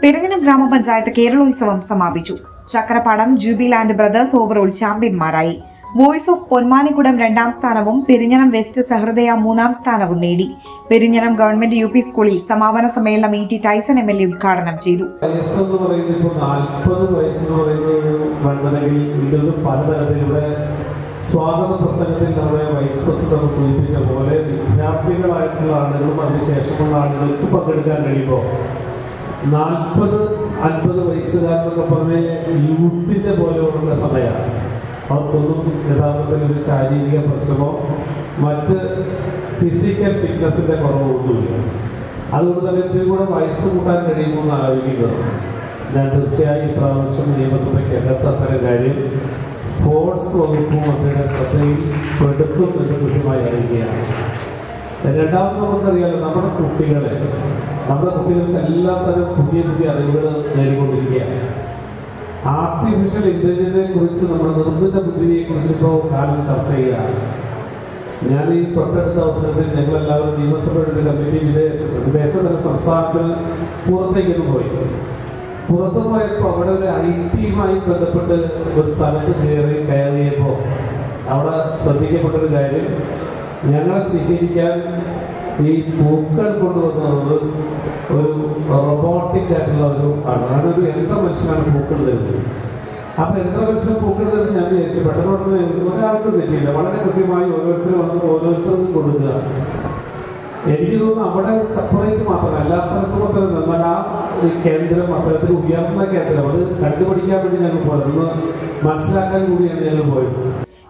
പെരിഞ്ഞനം ഗ്രാമപഞ്ചായത്ത് കേരളോത്സവം സമാപിച്ചു. Chakrappadam Jubiland brothers overall ചാമ്പ്യന്മാരായി. വോയിസ് ഓഫ് പൊന്മാനിക്കുടം 2ാം സ്ഥാനവും പെരിഞ്ഞനം വെസ്റ്റ് സഹൃദയ 3ാം സ്ഥാനവും നേടി. പെരിഞ്ഞനം ഗവൺമെന്റ് UP സ്കൂളിൽ സമാപന സമ്മേളനം ET ടൈസൺ MLA ഉദ്ഘാടനം ചെയ്തു. സ്വാഗത പ്രസംഗത്തിൽ നമ്മുടെ വൈസ് പ്രസിഡന്റ് സൂചിപ്പിച്ച പോലെ വിദ്യാർത്ഥികളായിട്ടുള്ള ആളുകളും അതിനുശേഷമുള്ള ആളുകൾക്ക് പങ്കെടുക്കാൻ കഴിയുമ്പോൾ 40-50 വയസ്സുകാരെന്നൊക്കെ പറഞ്ഞ യൂത്തിൻ്റെ പോലെയുള്ള സമയമാണ്. അവർക്കൊന്നും യഥാർത്ഥത്തിൽ ഒരു ശാരീരിക പ്രശ്നമോ മറ്റ് ഫിസിക്കൽ ഫിറ്റ്നസിൻ്റെ കുറവൊന്നുമില്ല. അതുകൊണ്ട് തന്നെ ഇതിൽ കൂടെ വയസ്സ് കൂട്ടാൻ കഴിയുമെന്ന് ആലോചിക്കുന്നത് ഞാൻ തീർച്ചയായും ഇപ്രാവശ്യം നിയമസഭയ്ക്ക് അകത്തത്തരം കാര്യം സ്പോർട്സ് വകുപ്പും അവരുടെ ശ്രദ്ധയിൽ പെടുത്തും എന്ന് കൃത്യമായി അറിയുകയാണ്. രണ്ടാമത് നമുക്കറിയാലോ, നമ്മുടെ കുട്ടികൾക്ക് എല്ലാത്തരം പുതിയ അറിവുകൾ നേടിക്കൊണ്ടിരിക്കുകയാണ്. ആർട്ടിഫിഷ്യൽ ഇന്റലിജൻസിനെ കുറിച്ച് നമ്മുടെ നിർമ്മിത ബുദ്ധിയെ കുറിച്ചിപ്പോൾ കാലം ചർച്ച ചെയ്യുകയാണ്. ഞാൻ ഈ തൊട്ടടുത്ത അവസരത്തിൽ ഞങ്ങളെല്ലാവരും നിയമസഭയുടെ കമ്മിറ്റി വിദേശതല സംസ്ഥാനത്തിന് പുറത്തേക്കൊന്ന് പോയി. പുറത്തു പോയപ്പോൾ അവിടെ ഒരു IT-യുമായി ബന്ധപ്പെട്ട് ഒരു സ്ഥലത്ത് കയറിയപ്പോൾ അവിടെ ശ്രദ്ധിക്കപ്പെട്ടൊരു കാര്യം, ഞങ്ങളെ സ്വീകരിക്കാൻ ഈ പൂക്കൾ കൊണ്ടുവന്നത് ഒരു റോബോട്ടിക് ആയിട്ടുള്ള ഒരു ആണ്. അതൊരു യന്ത്ര മനുഷ്യനാണ് പൂക്കൾ തരുന്നത്. അപ്പം യന്ത്ര മനുഷ്യൻ പൂക്കൾ തരുന്നത് ഞാൻ വിചാരിച്ചു പെട്ടെന്ന് ഒരാൾക്ക് തെറ്റിയില്ല, വളരെ കൃത്യമായി ഓരോരുത്തർക്കും കൊടുക്കുക. എനിക്ക് തോന്നുന്നു അവിടെ സെപ്പറേറ്റ് മാത്രമല്ല, എല്ലാ സ്ഥലത്തും മാത്രമല്ല, എന്നാൽ ആ കേന്ദ്രം അത്തരത്തിൽ ഉയർന്ന കേന്ദ്രം അത് കണ്ടുപിടിക്കാൻ വേണ്ടി ഞങ്ങൾ പോയത്, മനസ്സിലാക്കാൻ കൂടിയാണ് ഞങ്ങൾ പോയത്.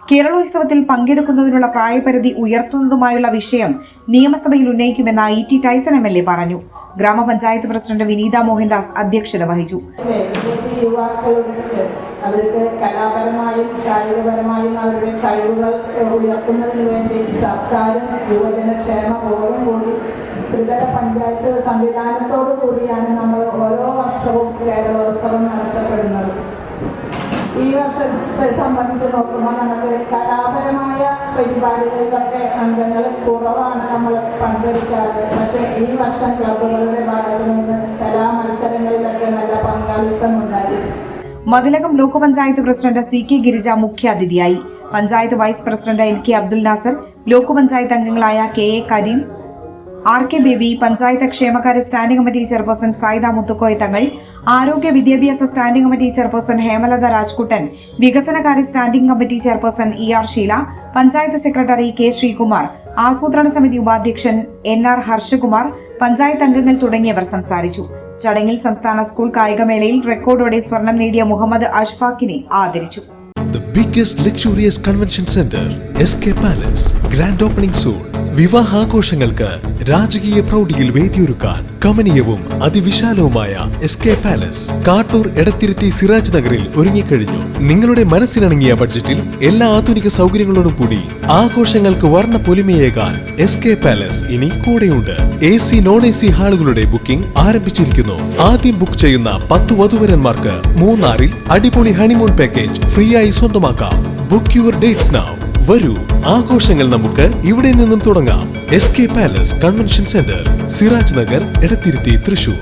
കേരളോത്സവത്തിൽ പങ്കെടുക്കുന്നതിനുള്ള പ്രായപരിധി ഉയർത്തുന്നതുമായുള്ള വിഷയം നിയമസഭയിൽ ഉന്നയിക്കുമെന്ന് ET ടൈസൺ MLA പറഞ്ഞു. ഗ്രാമപഞ്ചായത്ത് പ്രസിഡന്റ് വിനീത മോഹൻദാസ് അധ്യക്ഷത വഹിച്ചു. അവർക്ക് കലാപരമായും കായികപരമായും അവരുടെ കഴിവുകൾ ഉയർത്തുന്നതിന് വേണ്ടി സർക്കാരും യുവജനക്ഷേമ ബോർഡും കൂടി ത്രിതല പഞ്ചായത്ത് സംവിധാനത്തോടു കൂടിയാണ് നമ്മൾ ഓരോ വർഷവും കേരളോത്സവം നടത്തപ്പെടുന്നത്. ഈ വർഷത്തെ സംബന്ധിച്ച് നോക്കുമ്പോൾ നമുക്ക് കലാപരമായ പരിപാടികളിലൊക്കെ അംഗങ്ങൾ കുറവാണ് നമ്മൾ പങ്കെടുക്കാറ്. പക്ഷേ ഈ വർഷം ക്ലബ്ബുകളുടെ ഭാഗത്തു നിന്ന് കലാമത്സരങ്ങളിലൊക്കെ നല്ല പങ്കാളിത്തം ഉണ്ടായി. Mathilakam block panchayat president CK Girija മുഖ്യാതിഥിയായി. Panchayat vice president LK Abdul Nasar, block panchayat അംഗങ്ങളായ KA കരീം, RK ബേബി, പഞ്ചായത്ത് ക്ഷേമകാര്യ standing committee chairperson Sayida Muthukoya Thangal, ആരോഗ്യ വിദ്യാഭ്യാസ standing committee chairperson Hemalatha Rajkuttan, വികസനകാര്യ standing committee chairperson ER Sheela, panchayat secretary K Sreekumar, ആസൂത്രണ സമിതി ഉപാധ്യക്ഷൻ NR ഹർഷകുമാർ, പഞ്ചായത്ത് അംഗങ്ങൾ തുടങ്ങിയവർ സംസാരിച്ചു. ചടങ്ങിൽ സംസ്ഥാന സ്കൂൾ കായികമേളയിൽ റെക്കോർഡോടെ സ്വർണം നേടിയ മുഹമ്മദ് അഷ്ഫാഖിനെ ആദരിച്ചു. The biggest luxurious convention center, SK Palace, grand opening soon. വിവാഹാഘോഷങ്ങൾക്ക് രാജകീയ പ്രൗഢിയിൽ വേദിയൊരുക്കാൻ കമനീയവും അതിവിശാലവുമായ SK Palace കാട്ടൂർ എടത്തിരുത്തി സിറാജ് നഗറിൽ ഒരുങ്ങിക്കഴിഞ്ഞു. നിങ്ങളുടെ മനസ്സിനിണങ്ങിയ ബഡ്ജറ്റിൽ എല്ലാ ആധുനിക സൗകര്യങ്ങളോടും കൂടി ആഘോഷങ്ങൾക്ക് വർണ്ണ പൊലിമയേകാൻ SK Palace ഇനി കൂടെയുണ്ട്. AC non-AC ഹാളുകളുടെ ബുക്കിംഗ് ആരംഭിച്ചിരിക്കുന്നു. ആദ്യം ബുക്ക് ചെയ്യുന്ന 10 വധുവരന്മാർക്ക് മൂന്നാറിൽ അടിപൊളി ഹണിമൂൺ പാക്കേജ് ഫ്രീ ആയി സ്വന്തമാക്കാം. Book your dates now. വരൂ, ആഘോഷങ്ങൾ നമുക്ക് ഇവിടെ നിന്നും തുടങ്ങാം. SK Palace convention centre, Siraj Nagar, Edathiruthy, Thrissur.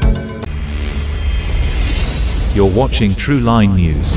You're watching True Line News.